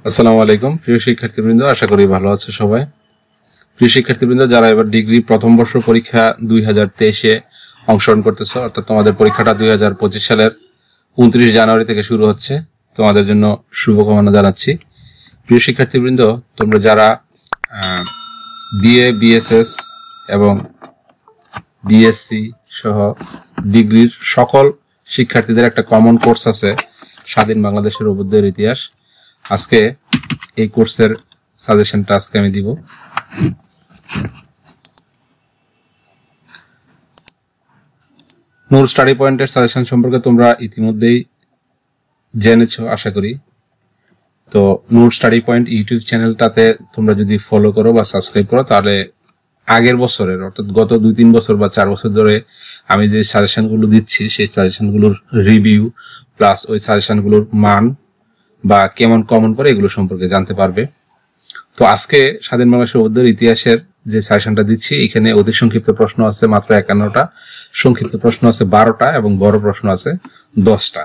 আসসালামু আলাইকুম প্রিয় শিক্ষার্থীবৃন্দ, আশা করি ভালো আছে সবাই। প্রিয় শিক্ষার্থীবৃন্দ, যারা এবার ডিগ্রি প্রথম বর্ষ পরীক্ষা 2023-এ অংশগ্রহণ করতেছ, অর্থাৎ তোমাদের পরীক্ষাটা 2025 সালের 29 জানুয়ারি থেকে শুরু হচ্ছে, তোমাদের জন্য শুভকামনা জানাচ্ছি। প্রিয় শিক্ষার্থীবৃন্দ, তোমরা যারা বিএ, বিএসএস এবং বিএসসি সহ ডিগ্রির সকল শিক্ষার্থীদের একটা কমন কোর্স আছে, স্বাধীন বাংলাদেশের অভ্যুদয়ের ইতিহাস। আজকে এই কোর্সের সাজেশনটা আজকে আমি দিব। নূর স্টাডি পয়েন্টের সাজেশন সম্পর্কে তোমরা ইতিমধ্যেই জেনেছো আশা করি। তো নূর স্টাডি পয়েন্ট ইউটিউব চ্যানেলটাতে তোমরা যদি ফলো করো বা সাবস্ক্রাইব করো, তাহলে আগের বছরের অর্থাৎ গত 2-3 বছর বা 4 বছর ধরে আমি যে সাজেশনগুলো দিচ্ছি, সেই সাজেশনগুলোর রিভিউ প্লাস ওই সাজেশনগুলোর মান বা কেমন কমন করে এগুলো সম্পর্কে জানতে পারবে। তো আজকে স্বাধীন বাংলাদেশের অভ্যুদয়ের ইতিহাসের যে সাজেশনটা দিচ্ছি, এখানে অতি সংক্ষিপ্ত প্রশ্ন আছে মাত্র 51টা, সংক্ষিপ্ত প্রশ্ন আছে 12টা এবং বড় প্রশ্ন আছে 10টা।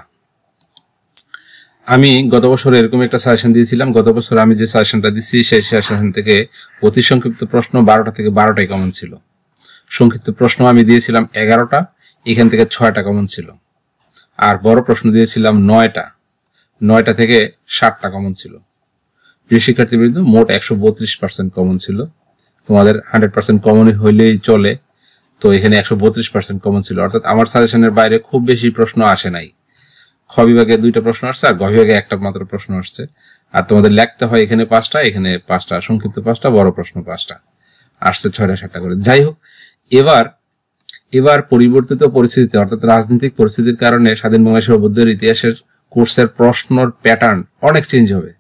আমি গত বছর এরকম একটা সাজেশন দিয়েছিলাম। গত বছর আমি যে সাজেশনটা দিচ্ছি, সেই সাজেশন থেকে অতি সংক্ষিপ্ত প্রশ্ন 12টা থেকে 12টাই কমন ছিল। সংক্ষিপ্ত প্রশ্ন আমি দিয়েছিলাম 11টা, এখান থেকে 6টা কমন ছিল। আর বড় প্রশ্ন দিয়েছিলাম 9টা থেকে 7টা কমন ছিল। প্রিয় শিক্ষার্থীবৃন্দ, মোট 132% কমন ছিল। তোমাদের 100% কমন হইলেই চলে, তো এখানে 132% কমন ছিল। অর্থাৎ আমার সাজেশনের বাইরে খুব বেশি প্রশ্ন আসে নাই। খ বিভাগে 2টা প্রশ্ন আসছে আর গ বিভাগে একটা মাত্র প্রশ্ন আসছে। আর তোমাদের লিখতে হয় এখানে 5টা, এখানে 5টা, সংক্ষিপ্ত 5টা, বড় প্রশ্ন 5টা, আসছে 6টা 7টা করে। যাই হোক, এবার পরিবর্তিত পরিস্থিতিতে অর্থাৎ রাজনৈতিক পরিস্থিতির কারণে স্বাধীন বাংলাদেশের অভ্যুদয়ের ইতিহাসের কোর্সের প্রশ্নের প্যাটার্ন অনেক চেঞ্জ হবে।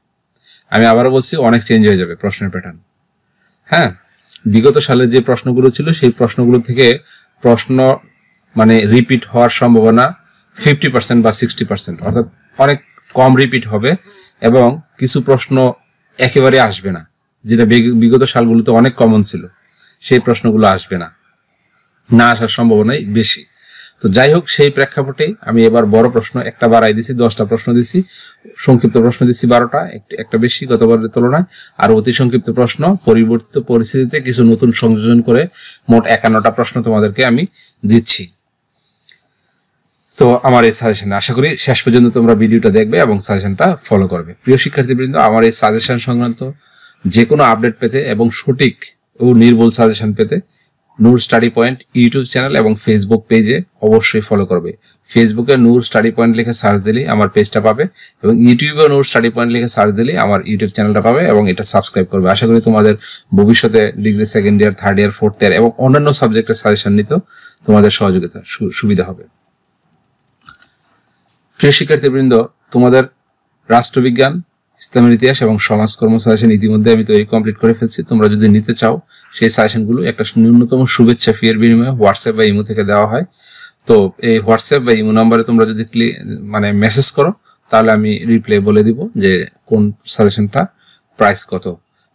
আমি আবারও বলছি, অনেক চেঞ্জ হয়ে যাবে প্রশ্নের প্যাটার্ন। হ্যাঁ, বিগত সালের যে প্রশ্নগুলো ছিল, সেই প্রশ্নগুলো থেকে প্রশ্ন রিপিট হওয়ার সম্ভাবনা 50% বা 60%, অর্থাৎ অনেক কম রিপিট হবে এবং কিছু প্রশ্ন একেবারে আসবে না, যেটা বিগত সালগুলোতে অনেক কমন ছিল, সেই প্রশ্নগুলো আসবে না, না আসার সম্ভাবনাই বেশি। তো যাই হোক, সেই প্রেক্ষাপটে আমি এবার বড় প্রশ্ন একটা বাড়াই দিছি, 10টা প্রশ্ন দিছি, সংক্ষিপ্ত প্রশ্ন দিচ্ছি 12টা, একটা বেশি গতবারের তুলনায়। আর অতি সংক্ষিপ্ত প্রশ্ন পরিবর্তিত পরিস্থিতিতে কিছু নতুন সংযোজন করে মোট 51টা প্রশ্ন তোমাদেরকে আমি দিচ্ছি। তো আমার এই সাজেশনে আশা করি শেষ পর্যন্ত তোমরা ভিডিওটা দেখবে এবং সাজেশনটা ফলো করবে। প্রিয় শিক্ষার্থীবৃন্দ, আমার এই সাজেশন সংক্রান্ত যে কোনো আপডেট পেতে এবং সঠিক ও নির্ভুল সাজেশন পেতে নূর স্টাডি পয়েন্ট ইউটিউব চ্যানেল এবং ফেসবুক পেজে অবশ্যই ফলো করবে। ফেসবুকে নূর স্টাডি পয়েন্ট লিখে সার্চ দিলেই আমার পেজটা পাবে এবং ইউটিউবে নূর স্টাডি পয়েন্ট লিখে সার্চ দিলেই আমার ইউটিউব চ্যানেলটা পাবে এবং এটা সাবস্ক্রাইব করবে। আশা করি তোমাদের ভবিষ্যতে ডিগ্রি সেকেন্ড ইয়ার, থার্ড ইয়ার, ফোর্থ ইয়ার এবং অন্যান্য সাবজেক্টের সাজেশন নিতেও তোমাদের সহযোগিতা সুবিধা হবে। প্রিয় শিক্ষার্থীবৃন্দ, তোমাদের রাষ্ট্রবিজ্ঞান, ইসলামের ইতিহাস এবং সমাজকর্ম সাজেশন ইতিমধ্যে আমি তৈরি কমপ্লিট করে ফেলছি। তোমরা যদি নিতে চাও, সেই সাজেশনগুলো একটা ন্যূনতম শুভেচ্ছা ফিয়ের বিনিময়ে হোয়াটসঅ্যাপ বা ইমো থেকে দেওয়া হয়। তো এই হোয়াটসঅ্যাপ বা ইমো নাম্বারে তোমরা যদি মেসেজ করো, তাহলে আমি রিপ্লাই বলে দিব যে কোন সাজেশনটা প্রাইস কত।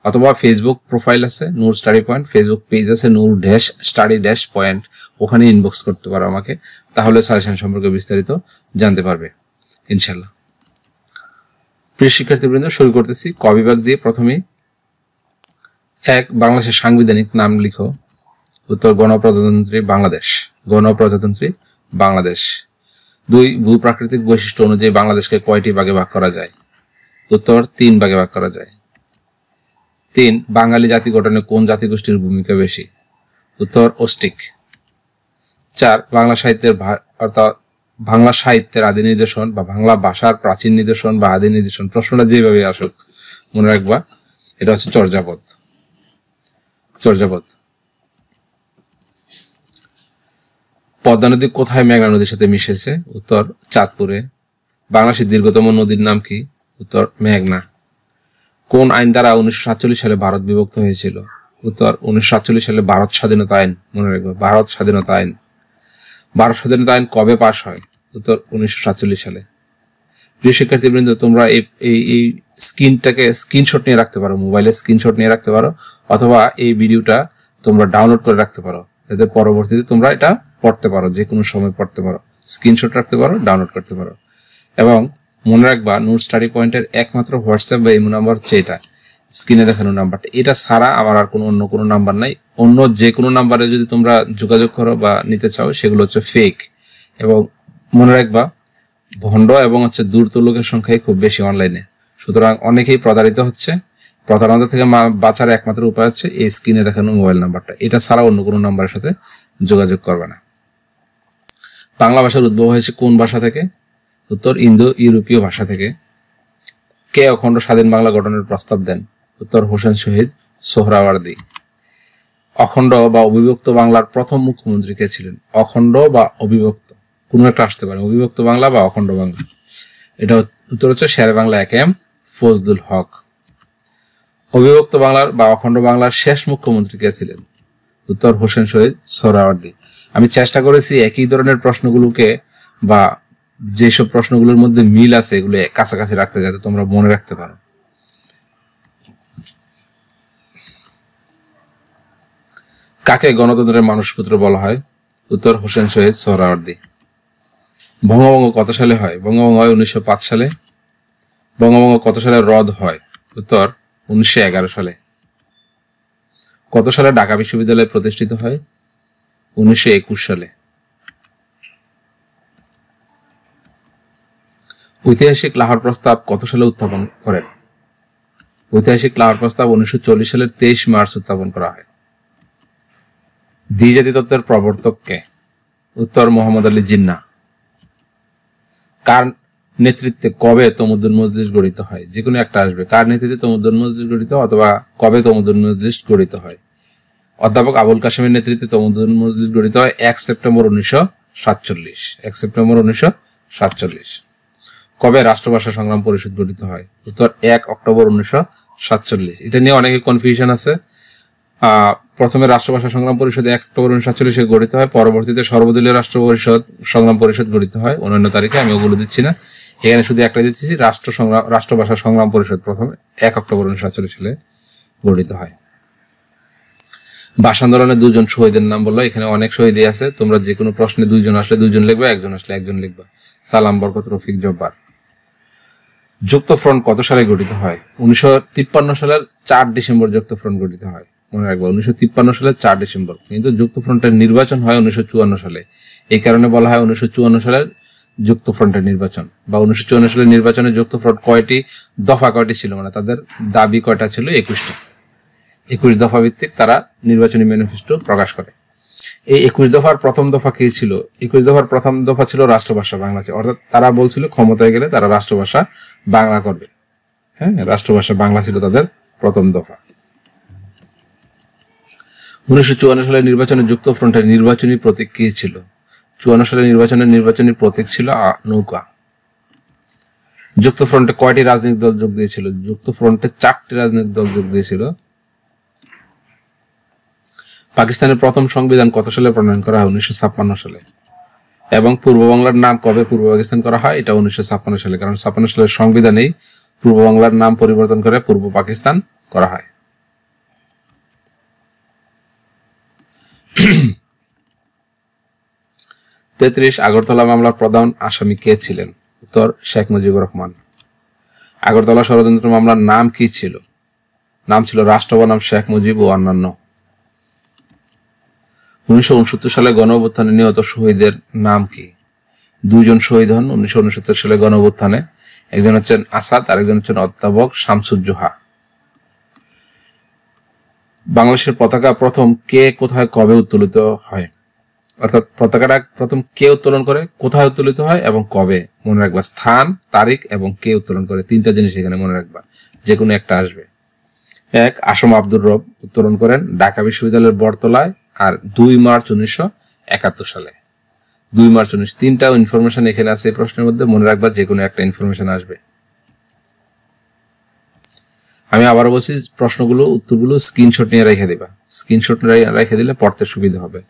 অথবা ফেসবুক প্রোফাইল আছে নূর স্টাডি পয়েন্ট, ফেসবুক পেজ আছে নূর স্টাডি পয়েন্ট, ওখানে ইনবক্স করতে পারো আমাকে, তাহলে সাজেশন সম্পর্কে বিস্তারিত জানতে পারবে ইনশাল্লাহ। প্রিয় শিক্ষার্থীবৃন্দ, শুরু করতেছি ক বিভাগ দিয়ে। প্রথমে 1, বাংলাদেশের সাংবিধানিক নাম লিখো। উত্তর, গণপ্রজাতন্ত্রী বাংলাদেশ। গণপ্রজাতন্ত্রী বাংলাদেশ। 2, ভূপ্রাকৃতিক বৈশিষ্ট্য অনুযায়ী বাংলাদেশকে কয়টি ভাগে ভাগ করা যায়? উত্তর, 3 ভাগে ভাগ করা যায়। 3, বাঙালি জাতি গঠনে কোন জাতিগোষ্ঠীর ভূমিকা বেশি? উত্তর, অস্ট্রিক। 4, বাংলা সাহিত্যের আদি নিদর্শন বা বাংলা ভাষার প্রাচীন নিদর্শন বা আদি নিদর্শন, প্রশ্নটা যেভাবে আসুক মনে রাখবা, এটা হচ্ছে চর্যাপদ। পদ্মা নদী কোথায় মেঘনা নদীর সাথে মিশেছে? উত্তর, চাঁদপুরে। বাংলাদেশের দীর্ঘতম নদীর নাম কি? উত্তর, মেঘনা। কোন আইন দ্বারা 1947 সালে ভারত বিভক্ত হয়েছিল? উত্তর, 1947 সালে ভারত স্বাধীনতা আইন। মনে রাখবে, ভারত স্বাধীনতা আইন। ভারত স্বাধীনতা আইন কবে পাশ হয়? উত্তর, 1947 সালে। প্রিয় শিক্ষার্থীবৃন্দ, তোমরা এই স্ক্রিনশট নিয়ে রাখতে পারো, মোবাইলে স্ক্রিনশট নিয়ে রাখতে পারো, অথবা এই ভিডিওটা তোমরা ডাউনলোড করে রাখতে পারো, যাতে পরবর্তীতে তোমরা এটা পড়তে পারো, যে কোনো সময় পড়তে পারো। স্ক্রিনশট রাখতে পারো, ডাউনলোড করতে পারো। এবং মনে রাখবা নোট স্টাডি পয়েন্টের একমাত্র হোয়াটসঅ্যাপ বা ইমো নাম্বার হচ্ছে এটা, স্ক্রিনে দেখানো নাম্বারটা। এটা ছাড়া আমার আর অন্য কোনো নাম্বার নাই। অন্য যে কোনো নাম্বারে যদি তোমরা যোগাযোগ করো বা নিতে চাও সেগুলো হচ্ছে ফেক। এবং মনে রাখবা ভণ্ড এবং হচ্ছে দূরত লোকের সংখ্যাই খুব বেশি অনলাইনে, সুতরাং অনেকেই প্রতারিত হচ্ছে। প্রতারণা থেকে বাঁচার একমাত্র উপায় হচ্ছে এই স্ক্রিনে দেখানো মোবাইল নাম্বারটা। এটা ছাড়া অন্য কোনো নাম্বারের সাথে যোগাযোগ করবে না। বাংলা ভাষার উদ্ভব হয়েছে কোন ভাষা থেকে? উত্তর ইন্দো ইউরোপীয় ভাষা থেকে। কে অখণ্ড স্বাধীন বাংলা গঠনের প্রস্তাব দেন? উত্তর হোসেন শহীদ সোহরাওয়ার্দী। অখণ্ড বা অবিভক্ত বাংলার প্রথম মুখ্যমন্ত্রী কে ছিলেন? অখণ্ড বা অবিভক্ত কোনো একটা আসতে পারে, অবিভক্ত বাংলা বা অখণ্ড বাংলা। এটা উত্তর হচ্ছে শেরে বাংলা একেএম ফজলুল হক। অবিভক্ত বাংলার বা অখণ্ড বাংলার শেষ মুখ্যমন্ত্রী কে ছিলেন? উত্তর হোসেন শহীদ সোহরাওয়ার্দী। আমি চেষ্টা করেছি একই ধরনের প্রশ্নগুলোকে বা যেসব প্রশ্নগুলোর মধ্যে মিল আছে এগুলো কাছাকাছি রাখতে, যাতে তোমরা মনে রাখতে পারো। কাকে গণতন্ত্রের মানসপুত্র বলা হয়? উত্তর হোসেন শহীদ সোহরাওয়ার্দী। বঙ্গভঙ্গ কত সালে হয়? বঙ্গভঙ্গ হয় 1905 সালে। বঙ্গভঙ্গ কত সালে রদ হয়? উত্তর 1911 সালে। কত সালে ঢাকা বিশ্ববিদ্যালয় প্রতিষ্ঠিত হয়? 1921 সালে। ঐতিহাসিক লাহোর প্রস্তাব কত সালে উত্থাপন করেন? ঐতিহাসিক লাহোর প্রস্তাব 1940 সালের 23 মার্চ উত্থাপন করা হয়। দ্বিজাতি তত্ত্বের প্রবর্তক কে? উত্তর মোহাম্মদ আলী জিন্নাহ। কার নেতৃত্বে কবে তমুদ্দুন মজলিস গঠিত হয়? যে কোনো একটা আসবে। কার নেতৃত্বে তমুদ্দুন মজলিস গঠিত অথবা কবে তমুদ্দুন মজলিস গঠিত হয়? অধ্যাপক আবুল কাসেমের নেতৃত্বে তমুদ্দুন মজলিস গঠিত হয় 1 সেপ্টেম্বর 1947। 1 সেপ্টেম্বর 1947। কবে রাষ্ট্রভাষা সংগ্রাম পরিষদ গঠিত হয়? উত্তর 1 অক্টোবর 1947। এটা নিয়ে অনেকে কনফিউশন আছে। প্রথমে রাষ্ট্রভাষা সংগ্রাম পরিষদ 1 অক্টোবর 1947 গঠিত হয়, পরবর্তীতে সর্বদলীয় রাষ্ট্র পরিষদ সংগ্রাম পরিষদ গঠিত হয় অন্যান্য তারিখে। আমি ওগুলো দিচ্ছি না, এখানে শুধু একটা দিচ্ছি, রাষ্ট্রভাষা সংগ্রাম পরিষদ প্রথমে 1 অক্টোবর 1947 সালে গঠিত হয়। ভাষা আন্দোলনে 2 জন শহীদের নাম বললো। এখানে অনেক শহীদই আছে, তোমরা যে কোনো প্রশ্নে 2 জন আসলে 2 জন লিখবে, 1 জন আসলে 1 জন লিখবা। সালাম, বরকত, রফিক, জব্বার। যুক্তফ্রন্ট কত সালে গঠিত হয়? 1953 সালের 4 ডিসেম্বর যুক্তফ্রন্ট গঠিত হয়। মনে রাখবো 1953 সালের 4 ডিসেম্বর। কিন্তু যুক্তফ্রন্টের নির্বাচন হয় 1954 সালে। এই কারণে বলা হয় 1954 সালের যুক্তফ্রন্টের নির্বাচন। বা 1954 সালের নির্বাচনে যুক্তফ্রন্ট কয়টি দফা ছিল, মানে তাদের দাবি কয়টা ছিল? 21টা। 21 দফা ভিত্তিক তারা নির্বাচনী ম্যানিফেস্টো প্রকাশ করে। এই 21 দফার প্রথম দফা কি ছিল? 21 দফার প্রথম দফা ছিল রাষ্ট্রভাষা বাংলা। অর্থাৎ তারা বলছিল ক্ষমতায় গেলে তারা রাষ্ট্রভাষা বাংলা করবে। হ্যাঁ, রাষ্ট্রভাষা বাংলা ছিল তাদের প্রথম দফা। 1954 সালের নির্বাচনে যুক্তফ্রন্টের নির্বাচনী প্রতীক কি ছিল? 54 সালের নির্বাচনের নির্বাচনী প্রতীক ছিল নৌকা। যুক্তফ্রন্টে কয়টি রাজনৈতিক দল যোগ দিয়েছিল? যুক্তফ্রন্টে 4টি রাজনৈতিক দল যোগ দিয়েছিল। পাকিস্তানের প্রথম সংবিধান কত সালে প্রণয়ন করা হয়? 1956 সালে। এবং পূর্ব বাংলার নাম কবে পূর্ব পাকিস্তান করা হয়? এটা 1956 সালে। কারণ 56 সালের সংবিধানেই পূর্ব বাংলার নাম পরিবর্তন করে পূর্ব পাকিস্তান করা হয়। 33 আগরতলা মামলার প্রধান আসামি কে ছিলেন? উত্তর শেখ মুজিবুর রহমান। আগরতলা ষড়যন্ত্র মামলার নাম কি ছিল? নাম ছিল রাষ্ট্র বনাম শেখ মুজিব ও অন্যান্য। 1969 সালে গণঅভ্যুত্থানে নিহত শহীদের নাম কি? 2 জন শহীদ হন 1969 সালে গণঅভ্যুত্থানে। একজন হচ্ছেন আসাদ, আরেকজন হচ্ছেন অধ্যাপক শামসুজ্জোহা। বাংলাদেশের পতাকা প্রথম কে, কোথায়, কবে উত্তোলিত হয়? অর্থাৎ পতাকাটা প্রথম কে উত্তোলন করে, কোথায় উত্তোলিত হয় এবং কবে। মনে রাখবা স্থান, তারিখ এবং কে উত্তোলন করে, 3টা জিনিস এখানে মনে রাখবা, যে কোনো একটা আসবে। 1 আসম আব্দুর রব উত্তোলন করেন ঢাকা বিশ্ববিদ্যালয়ের বটতলায়, আর 2 মার্চ 1971 সালে। 2 মার্চ 19। 3টা ইনফরমেশন এখানে আছে এই প্রশ্নের মধ্যে, মনে রাখবা যে কোনো একটা ইনফরমেশন আসবে। আমি আবারও বলছি, প্রশ্নগুলো উত্তরগুলো স্ক্রিনশট নিয়ে রেখে দিবা। স্ক্রিনশট রেখে দিলে পড়তে সুবিধা হবে।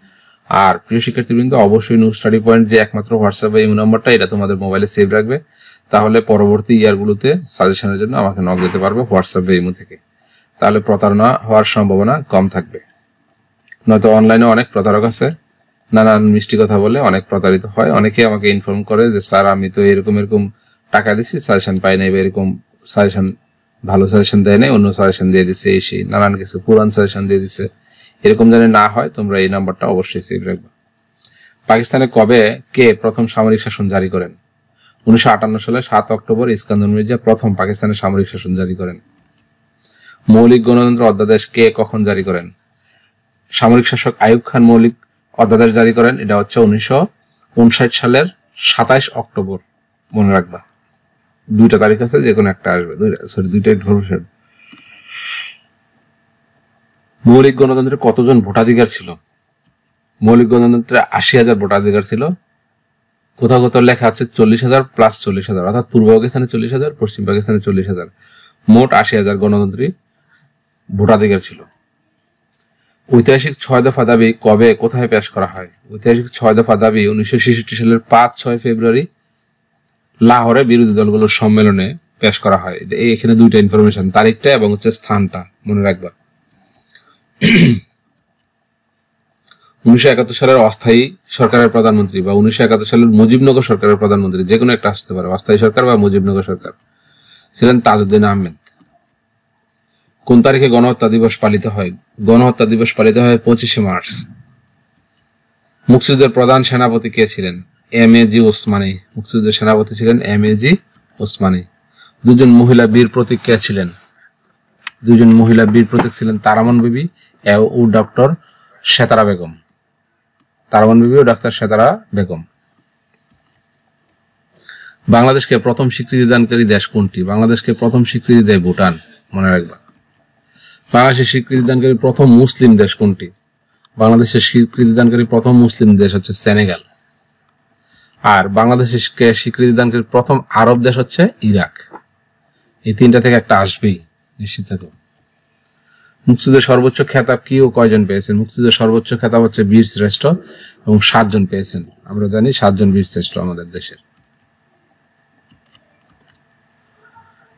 আর প্রিয় শিক্ষার্থীবৃন্দ, অবশ্যই নিউ স্টাডি পয়েন্ট যে একমাত্র হোয়াটসঅ্যাপ বা ইমো নাম্বারটা, এটা তোমাদের মোবাইলে সেভ রাখবে। তাহলে পরবর্তী ইয়ারগুলোতে সাজেশনের জন্য আমাকে নক দিতে পারবে হোয়াটসঅ্যাপ বা ইমো থেকে। তাহলে প্রতারণা হওয়ার সম্ভাবনা কম থাকবে। নয়তো অনলাইনে অনেক প্রতারক আছে, নানান মিষ্টি কথা বলে অনেক প্রতারিত হয়। অনেকে আমাকে ইনফর্ম করে যে স্যার আমি তো এরকম টাকা দিছি, সাজেশন পাই নাই, এরকম সাজেশন ভালো সাজেশন দেয় নাই, অন্য সাজেশন দিয়ে দিচ্ছে, এই সেই নানান কিছু পুরান সাজেশন দিয়ে দিচ্ছে, এরকম যেন না হয় তোমরা এই নাম্বারটা অবশ্যই সেভ রাখবে। পাকিস্তানে কবে কে প্রথম সামরিক শাসন জারি করেন? 1958 সালে 7 অক্টোবর ইস্কান্দর মির্জা প্রথম পাকিস্তানের সামরিক শাসন জারি করেন। মৌলিক গণতন্ত্র অধ্যাদেশ কে কখন জারি করেন? সামরিক শাসক আইয়ুব খান মৌলিক অধ্যাদেশ জারি করেন, এটা হচ্ছে 1959 সালের 27 অক্টোবর। মনে রাখবা, দুইটা তারিখ আছে, যে কোনো একটা আসবে, দুইটা ধরছে। মৌলিক গণতন্ত্রে কতজন ভোটাধিকার ছিল? মৌলিক গণতন্ত্রে 80,000 ভোটাধিকার ছিল। কোথাও কোথাও লেখা আছে 40,000 প্লাস 40,000, অর্থাৎ পূর্ব পাকিস্তানে 40,000, পশ্চিম পাকিস্তানে 40,000, মোট 80,000 গণতন্ত্রী ভোটাধিকার ছিল। ঐতিহাসিক 6 দফা দাবি কবে কোথায় পেশ করা হয়? ঐতিহাসিক 6 দফা দাবি 1966 সালের 5-6 ফেব্রুয়ারি লাহোরে বিরোধী দলগুলোর সম্মেলনে পেশ করা হয়। এখানে দুইটা ইনফরমেশন, তারিখটা এবং হচ্ছে স্থানটা মনে রাখবা। 1971 সালের অস্থায়ী সরকারের প্রধানমন্ত্রী বা 1971 সালের মুজিবনগর সরকারের প্রধানমন্ত্রী, যে কোনো একটা আসতে পারে, অস্থায়ী সরকার বা মুজিবনগর সরকার, ছিলেন তাজউদ্দিন আহমেদ। কোন তারিখে গণহত্যা দিবস পালিত হয়? গণহত্যা দিবস পালিত হয় 25শে মার্চ। মুক্তিযুদ্ধের প্রধান সেনাপতি কে ছিলেন? এম.এ.জি. ওসমানী। মুক্তিযুদ্ধের সেনাপতি ছিলেন এম.এ.জি. ওসমানী। দুজন মহিলা বীর প্রতীক কে ছিলেন? দুজন মহিলা বীর প্রতীক ছিলেন তারামন বিবি ও ডক্টর সেতারা বেগম। তারামন বিবি ও ডাক্তার সেতারা বেগম। বাংলাদেশকে প্রথম স্বীকৃতি দানকারী দেশ কোনটি? বাংলাদেশকে প্রথম স্বীকৃতি দেয় ভুটান, মনে রাখবা। বাংলাদেশের স্বীকৃতি দানকারী প্রথম মুসলিম দেশ কোনটি? বাংলাদেশের স্বীকৃতি দানকারী প্রথম মুসলিম দেশ হচ্ছে সেনেগাল। আর বাংলাদেশের স্বীকৃতি দানকারী প্রথম আরব দেশ হচ্ছে ইরাক। এই তিনটা থেকে একটা আসবেই, নিশ্চিত থাকো। মুক্তিযুদ্ধের সর্বোচ্চ খেতাব কি ও কয়জন পেয়েছেন? মুক্তিযুদ্ধের সর্বোচ্চ খেতাব হচ্ছে বীর শ্রেষ্ঠ এবং 7 জন পেয়েছেন। আমরা জানি 7 জন বীর শ্রেষ্ঠ আমাদের দেশের।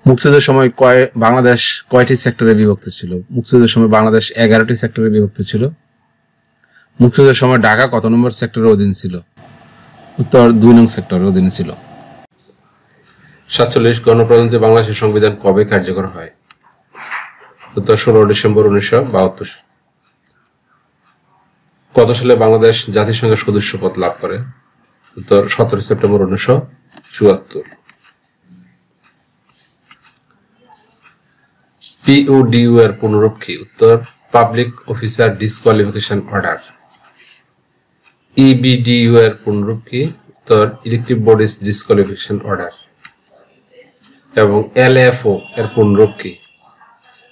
মুক্তিযুদ্ধের সময় বাংলাদেশ কয়টি সেক্টরে বিভক্ত ছিল? মুক্তিযুদ্ধের সময় বাংলাদেশ 11টি সেক্টরে বিভক্ত ছিল। মুক্তিযুদ্ধের সময় ঢাকা কত নম্বর সেক্টরের অধীন ছিল? উত্তর 2 নং সেক্টরের অধীন ছিল। 47 গণপ্রজাতন্ত্রী বাংলাদেশের সংবিধান কবে কার্যকর হয়? উত্তর 16 ডিসেম্বর 1972। কত সালে বাংলাদেশ জাতিসংঘের সদস্য পদ লাভ করে? উত্তর 17 সেপ্টেম্বর 1974। PODU এর পুনরূপ কি? উত্তর public officer disqualification order. EBDU এর পুনরূপ কি? উত্তর ইলেকটিভ বডিজ ডিসকোয়ালিফিকেশন অর্ডার। এবং LFO এর পুনরূপ কি?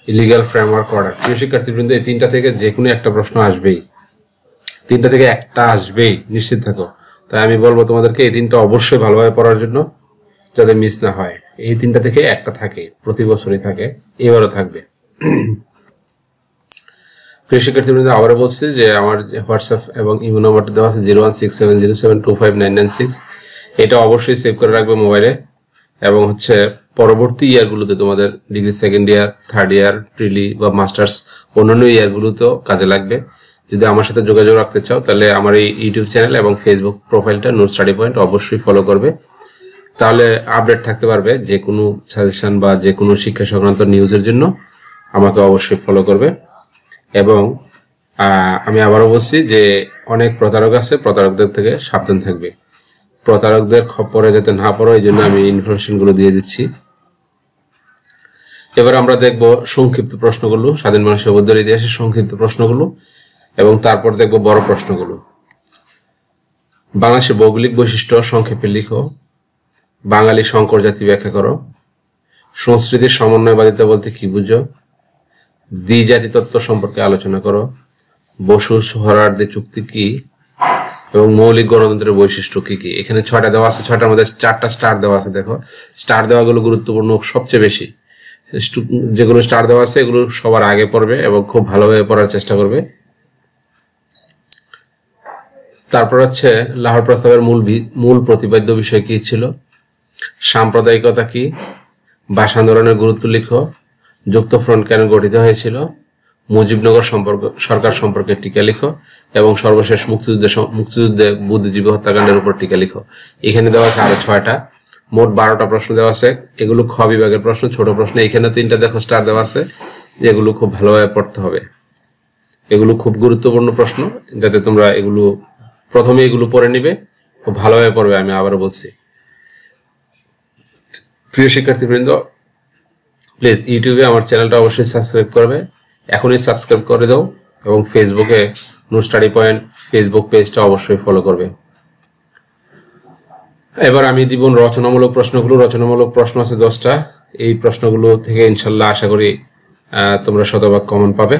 Illegal framework order. প্রিয় শিক্ষার্থীবৃন্দ, এই তিনটা থেকে যে কোনো একটা প্রশ্ন আসবেই, তিনটা থেকে একটা আসবেই, নিশ্চিত থাকো। তাই আমি বলবো তোমাদেরকে এই তিনটা অবশ্যই ভালোভাবে পড়ার জন্য, যাতে মিস না হয়। এই তিনটা থেকে একটা থাকে, প্রতি বছরই থাকে, এবারও থাকবে। প্রিয় শিক্ষার্থীবৃন্দ, আবারও বলছি যে আমার হোয়াটসঅ্যাপ এবং ইমো নাম্বারটা দেওয়া আছে 0167072572596। এটা অবশ্যই সেভ করে রাখবে মোবাইলে, এবং হচ্ছে পরবর্তী ইয়ারগুলোতে তোমাদের degree second year, third year, prelim বা মাস্টার্স অন্যান্য ইয়ারগুলোতেও কাজে লাগবে। যদি আমার সাথে যোগাযোগ রাখতে চাও তাহলে আমার এই ইউটিউব চ্যানেল এবং ফেসবুক প্রোফাইলটা নোট স্টাডি পয়েন্ট অবশ্যই ফলো করবে, তাহলে আপডেট থাকতে পারবে। যে কোনো সাজেশন বা যে কোনো শিক্ষা সংক্রান্ত নিউজের জন্য আমাকে অবশ্যই ফলো করবে। এবং আমি আবারও বলছি যে অনেক প্রতারক আছে, প্রতারকদের থেকে সাবধান থাকবে। প্রতারকদের খপ্পরে যাতে না পড়ো, এই জন্য আমি ইনফরমেশনগুলো দিয়ে দিচ্ছি। এবার আমরা দেখব সংক্ষিপ্ত প্রশ্নগুলো, স্বাধীন বাংলাদেশের সভ্যতার ইতিহাসের সংক্ষিপ্ত প্রশ্নগুলো, এবং তারপর দেখব বড় প্রশ্নগুলো। বাংলাদেশের ভৌগোলিক বৈশিষ্ট্য সংক্ষেপে লিখো। বাঙালি সংকর জাতি ব্যাখ্যা করো। সংস্কৃতির সমন্বয়বাদিতা বলতে কি বুঝো? দ্বিজাতি তত্ত্ব সম্পর্কে আলোচনা করো। বসু সোহরাওয়ার্দী চুক্তি কি? এবং মৌলিক গণতন্ত্রের বৈশিষ্ট্য কি কি? এখানে 6টা দেওয়া আছে, 6টার মধ্যে 4টা স্টার দেওয়া আছে। দেখো, স্টার দেওয়াগুলো গুরুত্বপূর্ণ সবচেয়ে বেশি। যেগুলো স্টার দেওয়া আছে এগুলো সবার আগে পড়বে এবং খুব ভালোভাবে পড়ার চেষ্টা করবে। তারপর হচ্ছে লাহোর প্রস্তাবের মূল প্রতিপাদ্য বিষয় কি ছিল? সাম্প্রদায়িকতা কি? ভাষা আন্দোলনের গুরুত্ব লিখো। যুক্ত ফ্রন্ট কেন গঠিত হয়েছিল? মুজিবনগর সরকার সম্পর্কে টিকা লিখো। এবং সর্বশেষ মুক্তিযুদ্ধে বুদ্ধিজীবী হত্যাকাণ্ডের উপর টিকা লিখো। এখানে দেওয়া আছে আরো 6টা। মোট 12টা প্রশ্ন দেওয়া আছে। এগুলো খ বিভাগের প্রশ্ন, ছোট প্রশ্ন। এখানে 3টা দেখো স্টার দেওয়া আছে, যেগুলো খুব ভালোভাবে পড়তে হবে। এগুলো খুব গুরুত্বপূর্ণ প্রশ্ন, যাতে তোমরা এগুলো প্রথমে এগুলো পড়ে নিবে, খুব ভালোভাবে পড়বে। আমি আবারও বলছি, প্রিয় শিক্ষার্থীবৃন্দ, প্লিজ ইউটিউবে আমার চ্যানেলটা অবশ্যই সাবস্ক্রাইব করবে, এখনই সাবস্ক্রাইব করে দাও, এবং ফেসবুকে নূর স্টাডি পয়েন্ট ফেসবুক পেজটা অবশ্যই ফলো করবে। এবার আমি দিব রচনামূলক প্রশ্নগুলো। রচনামূলক প্রশ্ন আছে 10টা। এই প্রশ্নগুলো থেকে ইনশাল্লাহ আশা করি তোমরা শতভাগ কমন পাবে।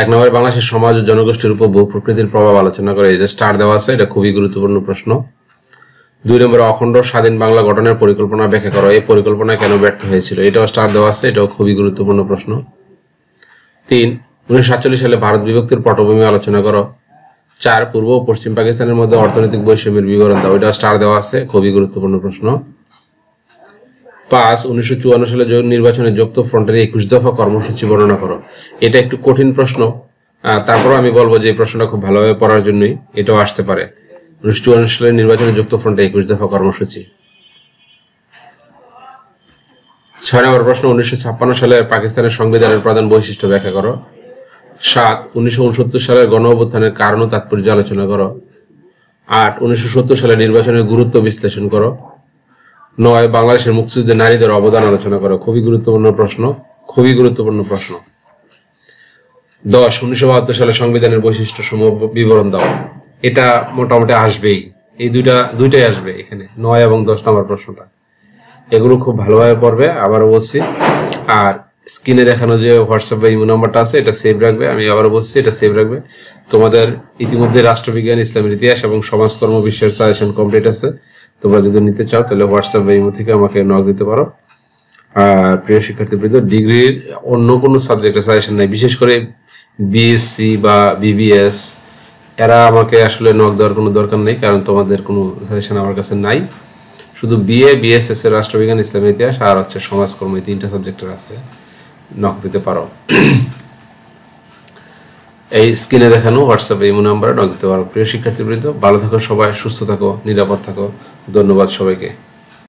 1 নম্বরে বাংলাদেশের সমাজ ও জনগোষ্ঠীর উপর ভূ প্রকৃতির প্রভাব আলোচনা করে, এই যে স্টার দেওয়া আছে, এটা খুবই গুরুত্বপূর্ণ প্রশ্ন। 2 নম্বরে অখণ্ড স্বাধীন বাংলা গঠনের পরিকল্পনা ব্যাখ্যা করো, এই পরিকল্পনা কেন ব্যর্থ হয়েছিল, এটাও স্টার দেওয়া আছে, এটাও খুবই গুরুত্বপূর্ণ প্রশ্ন। 3 1947 সালে ভারত বিভক্তির পটভূমি আলোচনা করো। 4 পূর্ব ও পশ্চিম পাকিস্তানের মধ্যে অর্থনৈতিক বৈষম্যের বিবরণ দাও, এটা স্টার দেওয়া আছে, খুবই গুরুত্বপূর্ণ প্রশ্ন। 5 1954 সালে নির্বাচনে যুক্ত ফ্রন্টের 21 দফা কর্মসূচি বর্ণনা করো, এটা একটু কঠিন প্রশ্ন, তারপরও আমি বলবো যে এই প্রশ্নটা খুব ভালোভাবে পড়ার জন্যই এটাও আসতে পারে। 1954 সালে নির্বাচনে যুক্ত ফ্রন্টের 21 দফা কর্মসূচি। 6 নম্বর প্রশ্ন 1956 সালে পাকিস্তানের সংবিধানের প্রধান বৈশিষ্ট্য ব্যাখ্যা করো। 7 1969 সালের গণ অভ্যুত্থানের কারণ ও তাৎপর্য আলোচনা করো। 8 1970 সালে নির্বাচনের গুরুত্ব বিশ্লেষণ করো। 9 বাংলাদেশের মুক্তিযুদ্ধে নারীদের অবদান আলোচনা করো, খুবই গুরুত্বপূর্ণ প্রশ্ন, খুবই গুরুত্বপূর্ণ প্রশ্ন। 10 1972 সালে সংবিধানের বৈশিষ্ট্য সমূহ বিবরণ দাও, এটা মোটামুটি আসবেই, এই দুইটাই আসবে এখানে, 9 এবং 10 নম্বর প্রশ্নটা। এগুলো খুব ভালোভাবে পড়বে, আবারও বলছি। আর স্ক্রিনে দেখানো যে হোয়াটসঅ্যাপ বা ইমো নাম্বারটা আছে, এটা সেভ রাখবে, আমি আবারও বলছি, এটা সেভ রাখবে। তোমাদের ইতিমধ্যে রাষ্ট্রবিজ্ঞান, ইসলামের ইতিহাস এবং সমাজকর্ম বিষয়ের সাজেশন কমপ্লিট আছে, তোমরা যদি নিতে চাও তাহলে হোয়াটসঅ্যাপ বা ইমো থেকে আমাকে নক দিতে পারো। আর প্রিয় শিক্ষার্থীবৃন্দ, ডিগ্রির অন্য কোনো সাবজেক্টের সাজেশন নাই, বিশেষ করে বিএসসি বা বিবিএস, এরা আমাকে আসলে নক দেওয়ার কোনো দরকার নেই, কারণ তোমাদের কোনো সাজেশন আমার কাছে নাই। শুধু বিএ, বিএসএস এর রাষ্ট্রবিজ্ঞান, ইসলামের ইতিহাস আর হচ্ছে সমাজকর্ম, এই 3টা সাবজেক্টের আছে, নক দিতে পারো। এই স্ক্রিনে দেখানো হোয়াটসঅ্যাপে ইমো নাম্বারে নক দিতে পারো। প্রিয় শিক্ষার্থীবৃন্দ, ভালো থাকো সবাই, সুস্থ থাকো, নিরাপদ থাকো। ধন্যবাদ সবাইকে।